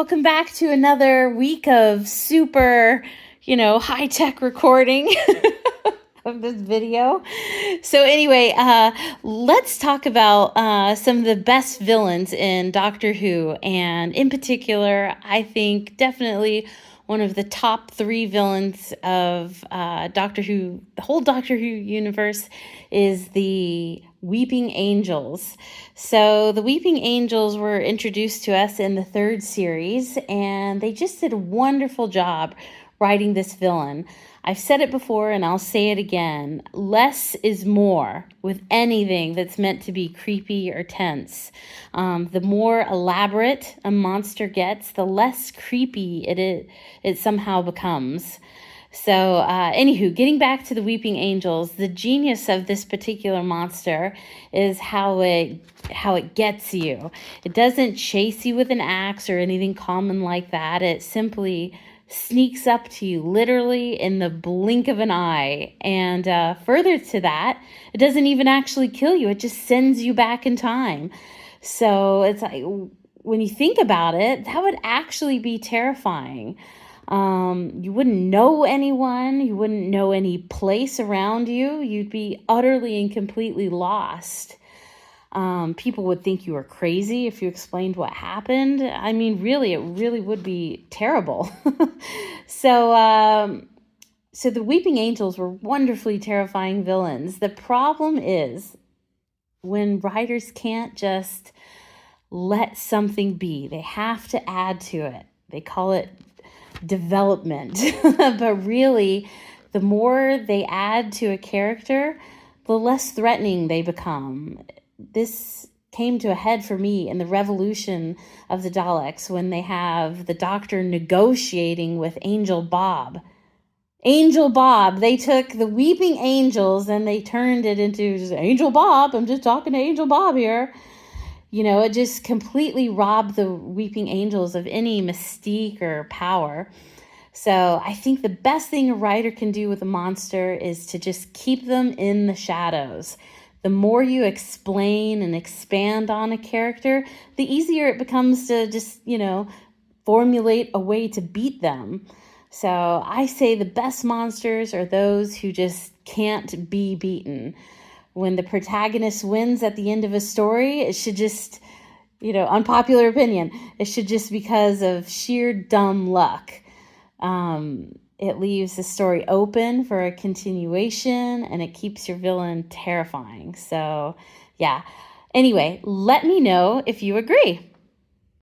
welcome back to another week of super, high-tech recording of this video. So anyway, let's talk about some of the best villains in Doctor Who. And in particular, I think definitely one of the top 3 villains of Doctor Who, the whole Doctor Who universe, is the Weeping Angels. So the Weeping Angels were introduced to us in the 3rd series, and they just did a wonderful job writing this villain. I've said it before and I'll say it again. Less is more with anything that's meant to be creepy or tense. The more elaborate a monster gets, the less creepy it somehow becomes. So, anywho, getting back to the Weeping Angels, the genius of this particular monster is how it gets you. It doesn't chase you with an axe or anything common like that. It simply sneaks up to you literally in the blink of an eye. And further to that, it doesn't even actually kill you. It just sends you back in time. So it's like, when you think about it, that would actually be terrifying. You wouldn't know anyone. You wouldn't know any place around you. You'd be utterly and completely lost. People would think you were crazy if you explained what happened. I mean, really, it really would be terrible. So the Weeping Angels were wonderfully terrifying villains. The problem is when writers can't just let something be. They have to add to it. They call it development. But really, the more they add to a character, the less threatening they become. This came to a head for me in the revolution of the Daleks when they have the Doctor negotiating with Angel Bob. Angel Bob, they took the Weeping Angels and they turned it into just Angel Bob. I'm just talking to Angel Bob here. It just completely robbed the Weeping Angels of any mystique or power. So I think the best thing a writer can do with a monster is to just keep them in the shadows. The more you explain and expand on a character, the easier it becomes to just, formulate a way to beat them. So I say the best monsters are those who just can't be beaten. When the protagonist wins at the end of a story, it should just, unpopular opinion, it should just because of sheer dumb luck. It leaves the story open for a continuation, and it keeps your villain terrifying. So, yeah. Anyway, let me know if you agree.